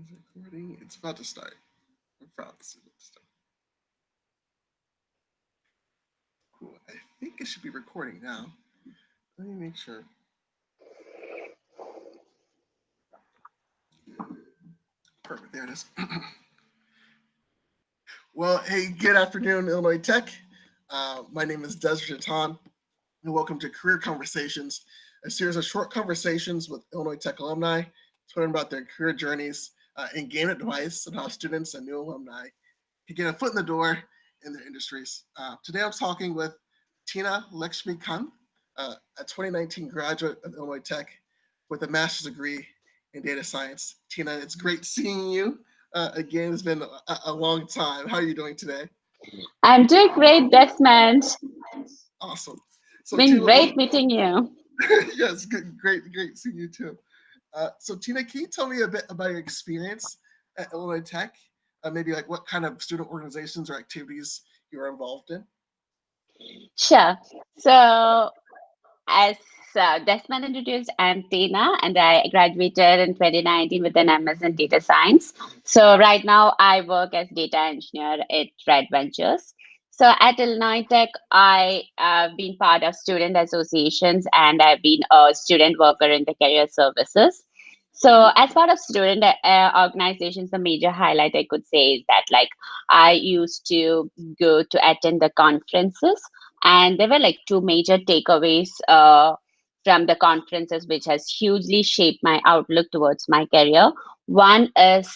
Is it recording? It's about to start. I promise it's about to start. Cool. I think it should be recording now. Let me make sure. Perfect. There it is. Well, hey, good afternoon, Illinois Tech. My name is Desiree Jatan, and welcome to Career Conversations, a series of short conversations with Illinois Tech alumni to learn about their career journeys and gain advice on how students and new alumni can get a foot in the door in their industries. Today I'm talking with Tina Lekshmi Kanth, a 2019 graduate of Illinois Tech with a master's degree in data science. Tina, it's great seeing you. Again, it's been a long time. How are you doing today? I'm doing great, Desmond. Awesome. It's So, been Tina, great meeting you. yes, good, great seeing you too. So, Tina, can you tell me a bit about your experience at Illinois Tech? Maybe like what kind of student organizations or activities you were involved in? Sure. So, as Desmond introduced, I'm Tina, and I graduated in 2019 with an MS in data science. So, right now, I work as data engineer at Red Ventures. So, at Illinois Tech, I have been part of student associations and I've been a student worker in the career services. So, as part of student organizations, the major highlight I could say is that, like, I used to go to attend the conferences, and there were like two major takeaways from the conferences which has hugely shaped my outlook towards my career. One is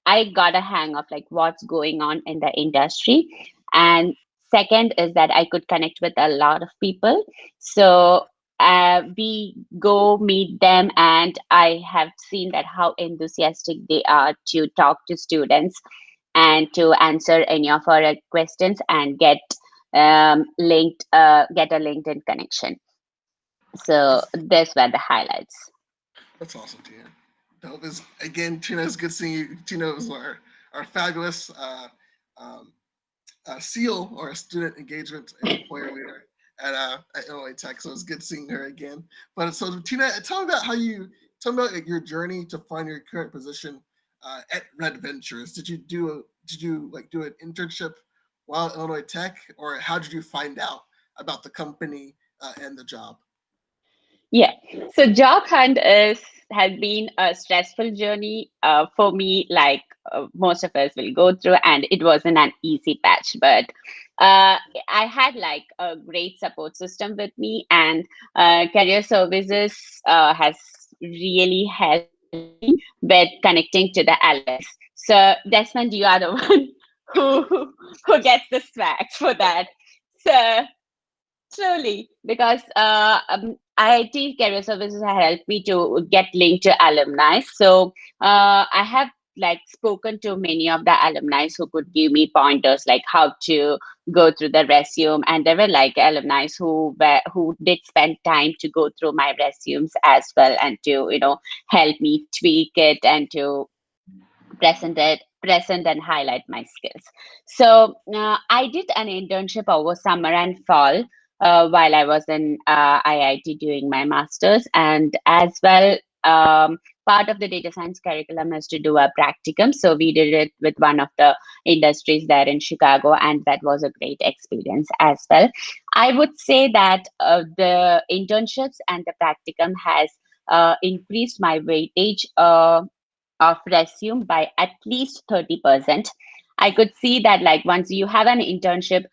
I got a hang of like what's going on in the industry, and second is that I could connect with a lot of people. So we go meet them, and I have seen that how enthusiastic they are to talk to students and to answer any of our questions and get a LinkedIn connection. So That's these were the highlights. that's awesome, Tina. That was again, Tina. It's good seeing you. Tina was our fabulous um, SEAL or a student engagement and employer leader at Illinois Tech. So it's good seeing her again. But so Tina, tell me about like, your journey to find your current position at Red Ventures. Did you like do an internship while at Illinois Tech, or how did you find out about the company and the job? Yeah. So job hunt is has been a stressful journey for me, like most of us will go through, and it wasn't an easy patch. But I had like a great support system with me, and career services has really helped me with connecting to the alumni. So Desmond, you are the one who gets the swag for that. So slowly, because IIT Career Services have helped me to get linked to alumni. So I have like spoken to many of the alumni who could give me pointers like how to go through the resume, and there were like alumni who did spend time to go through my resumes as well and to help me tweak it and to present and highlight my skills. So I did an internship over summer and fall while I was in IIT doing my masters, and as well. Part of the data science curriculum is to do a practicum. So we did it with one of the industries there in Chicago, and that was a great experience as well. I would say that the internships and the practicum has increased my weightage of resume by at least 30%. I could see that like once you have an internship,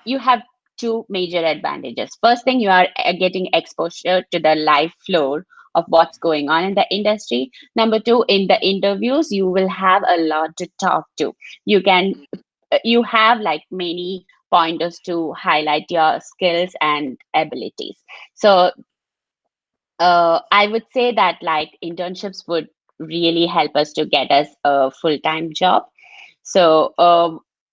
you have two major advantages. First thing, you are getting exposure to the live floor of what's going on in the industry. Number two, in the interviews, you will have a lot to talk to. You have like many pointers to highlight your skills and abilities. So I would say that like internships would really help us to get us a full-time job. So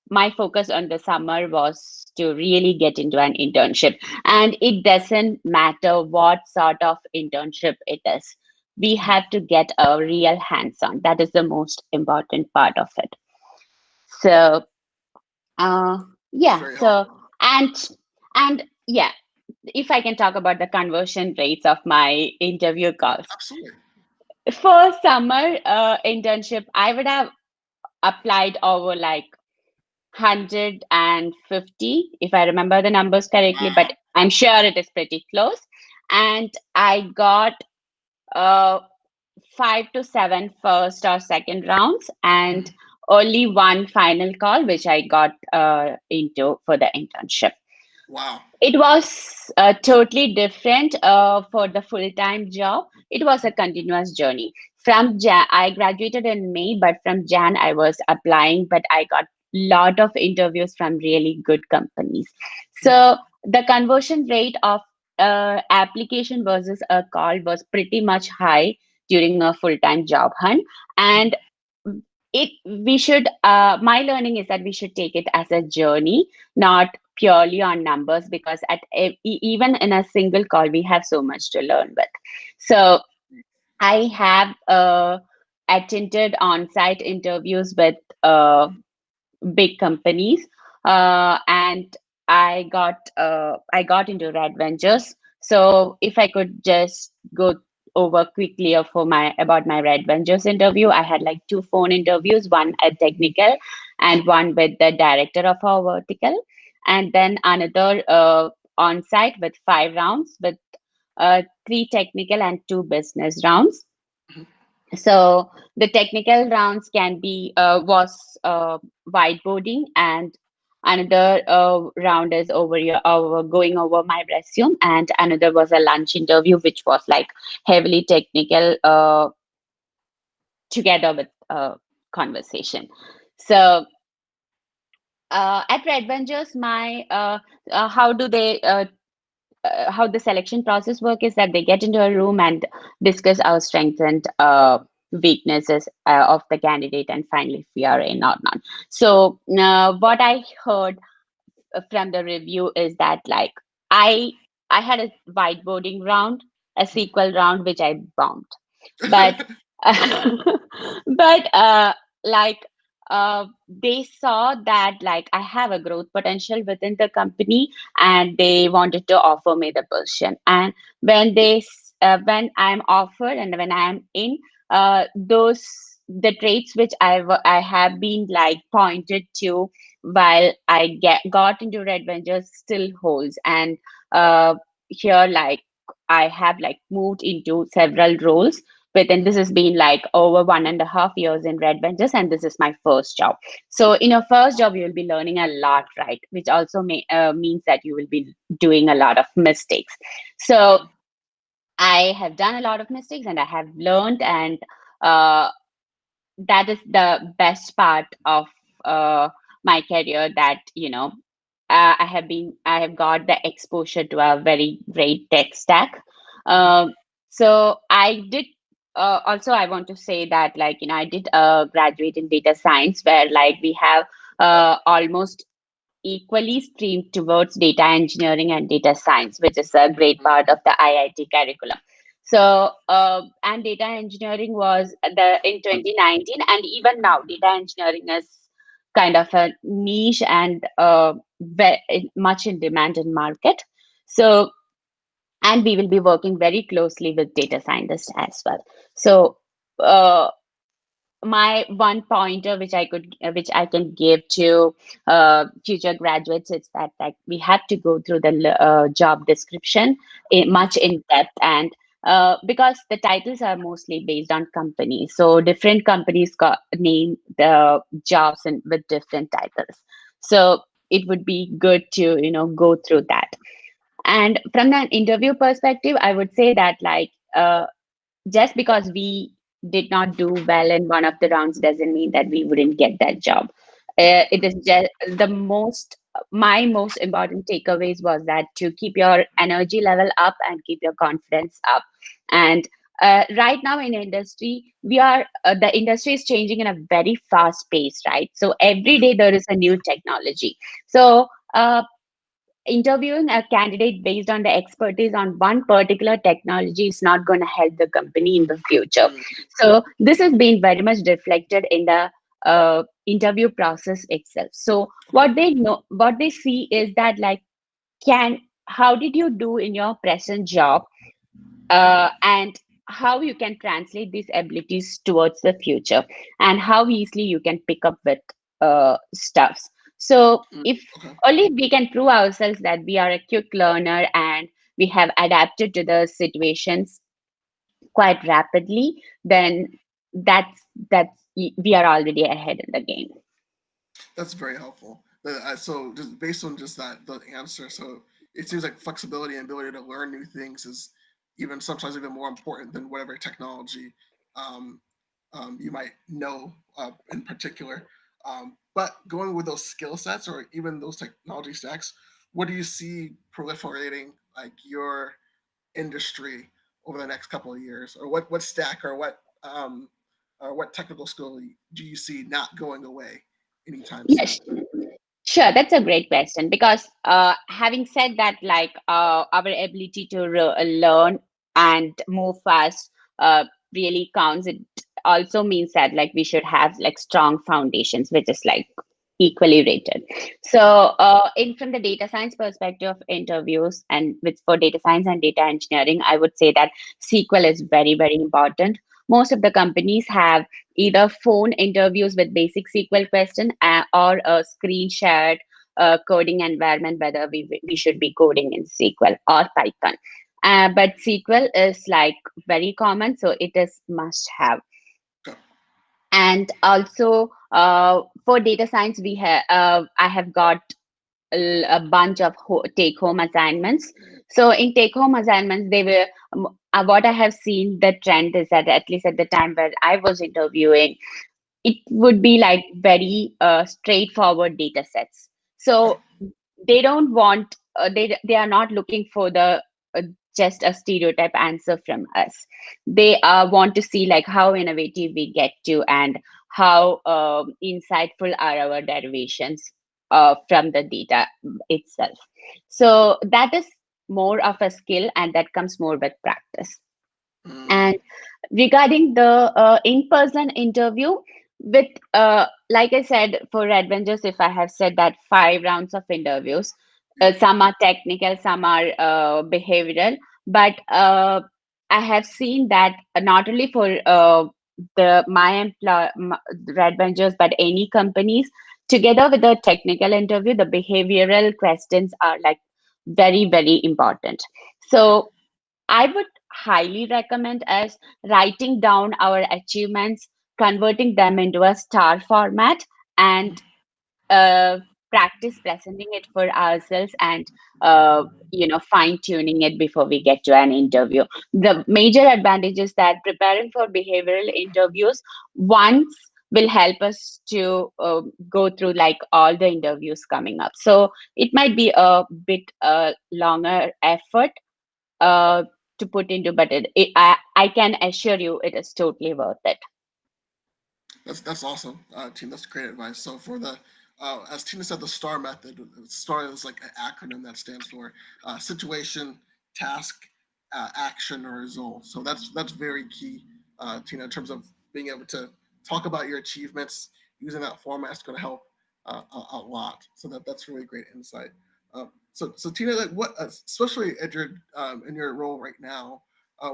my focus on the summer was to really get into an internship, and it doesn't matter what sort of internship it is. We have to get a real hands-on. That is the most important part of it. So uh, That's yeah. very So helpful. and and yeah, if I can talk about the conversion rates of my interview calls. Absolutely. For summer internship, I would have applied over like 150, if I remember the numbers correctly, but Wow. I'm sure it is pretty close. And I got uh, 5 to 7 first or second rounds, and Mhm. only one final call, which I got into for the internship. Wow. It was totally different for the full-time job. It was a continuous journey. From Jan, I graduated in May, but from Jan I was applying, but I got lot of interviews from really good companies. Mhm. So the conversion rate of application versus a call was pretty much high during a full-time job hunt, and it we should my learning is that we should take it as a journey, not purely on numbers, because even in a single call we have so much to learn with. So I have attended on-site interviews with big companies, and I got into Red Ventures. So if I could just go over quickly for my about my Red Ventures interview, I had like two phone interviews, one a technical and one with the director of our vertical, and then another on site with 5 rounds with three technical and two business rounds. Mhm. So the technical rounds can be was whiteboarding, and another round is going over my resume, and another was a lunch interview, which was like heavily technical together with conversation. So at Red Ventures, my how do they how the selection process work is that they get into a room and discuss our strengths and weaknesses of the candidate, and finally if we are in or not. So what I heard from the review is that like i I had a whiteboarding round, a sequel round, which I bombed, but but like they saw that like I have a growth potential within the company, and they wanted to offer me the position. And when I'm offered and when I'm in, those the traits which I have been like pointed to while I got into Red Ventures still holds. And here like I have like moved into several roles within. This has been like over 1.5 years in Red Ventures, and this is my first job. So in your first job you will be learning a lot, right? Which also means that you will be doing a lot of mistakes. So I have done a lot of mistakes and I have learned, and uh, that is the best part of uh, my career, that I have got the exposure to a very great tech stack. Mhm. um, so I did also I want to say that like I did graduate in data science, where like we have almost equally streamed towards data engineering and data science, which is a great part of the IIT curriculum. So, and data engineering was in 2019, and even now, data engineering is kind of a niche and much in demand in market. So, and we will be working very closely with data scientists as well. So, uh, my one pointer which I can give to future graduates is that like we have to go through the job description Mhm. much in depth, and because the titles are mostly based on companies, so different companies name the jobs and with different titles. So it would be good to go through that. And from an interview perspective, I would say that like just because we did not do well in one of the rounds doesn't mean that we wouldn't get that job. It is just the most my most important takeaways was that to keep your energy level up and keep your confidence up. And right now in industry, the industry is changing in a very fast pace, right? So every Mhm. day there is a new technology. So interviewing a candidate based on the expertise on one particular technology is not going to help the company in the future. Mhm. So this has been very much reflected in the interview process itself. So Okay. what they see is that like, can how did you do in your present job, and how you can translate these abilities towards the future, and how easily you can pick up with stuffs. So Mm, if okay. only we can prove ourselves that we are a quick learner and we have adapted to the situations quite rapidly, then we are already ahead in the game. That's very helpful. So just based on just that the answer, so it seems like flexibility and ability to learn new things is even sometimes even more important than whatever technology um, you might know in particular. But going with those skill sets or even those technology stacks, what do you see proliferating like your industry over the next couple of years, or what stack or what technical skill do you see not going away anytime soon? Yes, sure, that's a great question, because having said that, like our ability to learn and move fast really counts. It also means that like we should have like strong foundations, which is like equally rated. So in from the data science perspective of interviews, and with for data science and data engineering, I would say that SQL is very, very important. Most of the companies have either phone interviews with basic SQL question, or a screen shared coding environment, whether we should be coding in SQL or Python. But SQL is like very common, so it is must have. Okay. And also for data science, I have got a bunch of take home assignments. So in take home assignments, they were what I have seen, the trend is that at least at the time where I was interviewing, it would be like very straightforward data sets. Okay. So they don't want they are not looking for the just a stereotype answer from us. They want to see like how innovative we get to, and how insightful are our derivations from the data itself. So that is more of a skill, and that comes more with practice. Mm, And regarding the in-person interview, with like I said, for adventures, if I have said that 5 rounds of interviews, yeah. some are technical, some are behavioral, but I have seen that not only for the red ventures, but any companies, together with the technical interview, the behavioral questions are like very, very important. Okay. So I would highly recommend us writing down our achievements, converting them into a star format, and uh, practice presenting it for ourselves, and fine tuning it before we get to an interview. The major advantage is that preparing for behavioral interviews once will help us to go through like all the interviews coming up. So it might be a bit longer effort uh, to put into, but I can assure you it is totally worth it. That's awesome, team. That's great advice. So for the as Tina said, the STAR method. STAR is like an acronym that stands for situation, task, action, or result. So that's very key, Tina, in terms of being able to talk about your achievements using that format is going to help a lot. So that's really great insight. So Tina, like what, especially at your in your role right now,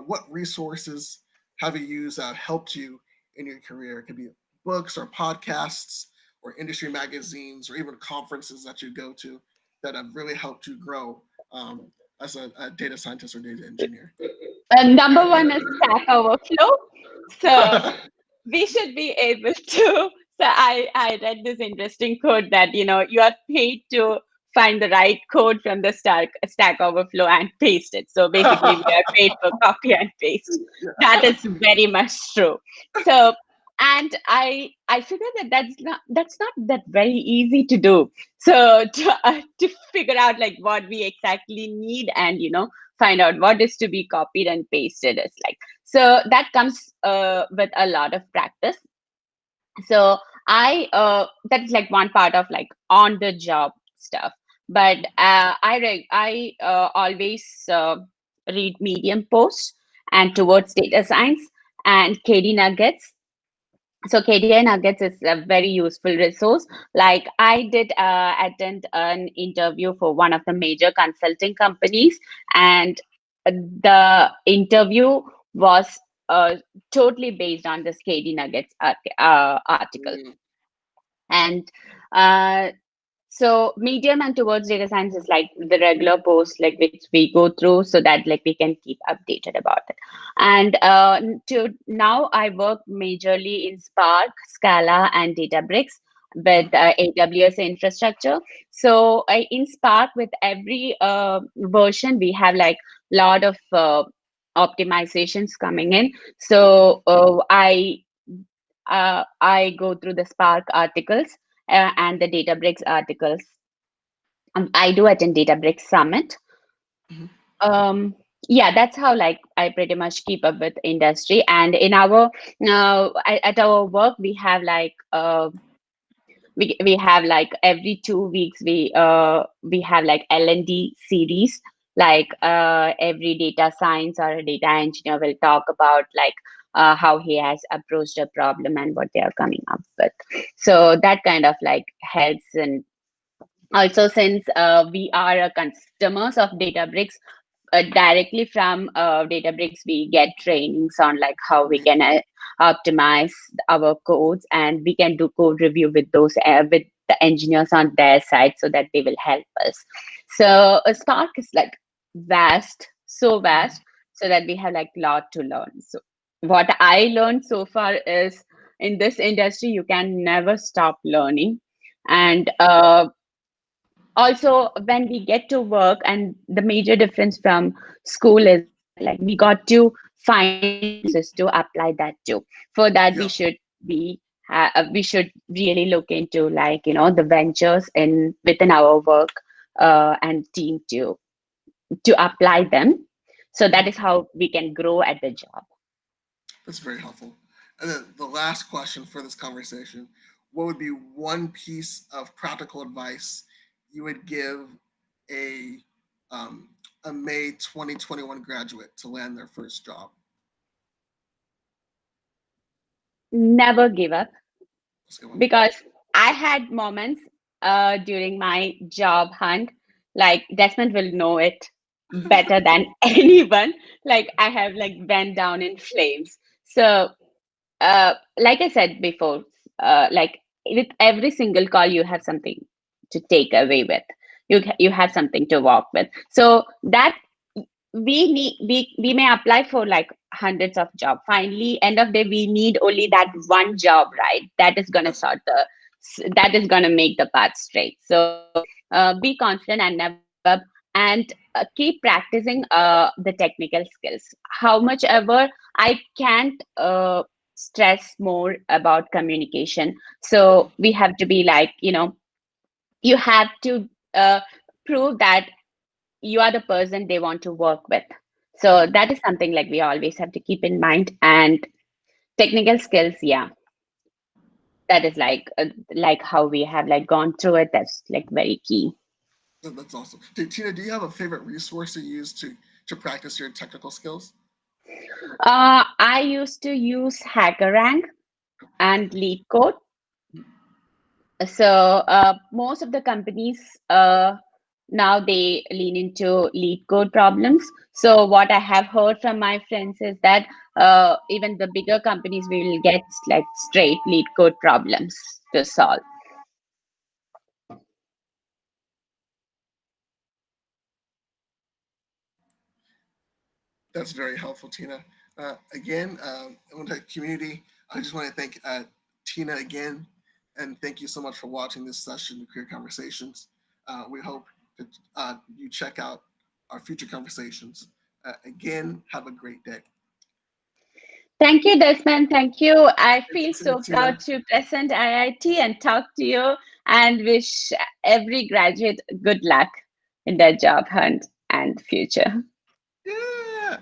what resources have you used that helped you in your career? It could be books or podcasts or industry magazines or even conferences that you go to that have really helped you grow as a data scientist or data engineer. Number one is Stack Overflow. So we should be able to. So I read this interesting quote that you are paid to find the right code from the Stack Overflow and paste it. So basically, we are paid for copy and paste. That is very much true. So, and I figure that that's not that very easy to do. So to figure out like what we exactly need, and find out what is to be copied and pasted is like, so that comes with a lot of practice. So that's like one part of like on the job stuff. But I always read Medium posts and towards data science and KD Nuggets. So KDI Nuggets is a very useful resource. Like I did attend an interview for one of the major consulting companies, and the interview was totally based on the KD Nuggets article. Mm, And so medium and towards data science is like the regular posts like which we go through so that like we can keep updated about it. And to now I work majorly in Spark, Scala, and Databricks with AWS infrastructure. So in Spark, with every version, we have like lot of optimizations coming in. So I go through the Spark articles and the Databricks articles. I do attend Databricks Summit. mhm. Um, yeah, that's how like I pretty much keep up with industry. And in our at our work, we have like every 2 weeks we have like L&D series. Like every data science or a data engineer will talk about like how he has approached a problem and what they are coming up with. So that kind of like helps. And also, since we are customers of Databricks, directly from Databricks, we get trainings on like how we can optimize our codes, and we can do code review with those with the engineers on their side so that they will help us. So Spark is like vast, so vast, so that we have like lot to learn. So what I learned so far is in this industry, you can never stop learning. And also when we get to work, and the major difference from school is that like we got to find resources to apply that to. For that Yeah, we should really look into like the ventures in within our work and team to apply them. So that mhm. is how we can grow at the job. That's very helpful. And then the last question for this conversation: what would be one piece of practical advice you would give a um, a May 2021 graduate to land their first job? Never give up, Let's go on. because I had moments during my job hunt, like Desmond will know it better than anyone. Like I have like went down in flames. So like I said before, like with every single call, you have something to take away with. You have something to walk with. So that we may apply for like hundreds of jobs. Finally, end of day, we need only that one job, right? That is gonna Yes. that is gonna make the path straight. So be confident and never give up, and keep practicing the technical skills. How much ever I can't stress more about communication. So we have to be like, you have to prove that you are the person they want to work with. So Mhm. that is something like we always have to keep in mind. And technical skills, yeah, that is like how we have like gone through it. That's like very key. That's awesome. Tina, do you have a favorite resource you use to practice your technical skills? I used to use HackerRank and LeetCode. So most of the companies now they lean into lead code problems. So what I have heard from my friends is that even the bigger companies will get like straight lead code problems to solve. That's very helpful, Tina. Again, I want to community. I just want to thank Tina again, and thank you so much for watching this session of Career Conversations. We hope that you check out our future conversations. Again, have a great day. Thank you, Desmond. Thank you. I Great to feel see you, so Tina. proud to present IIT and talk to you, and wish every graduate good luck in their job hunt and future. Yeah.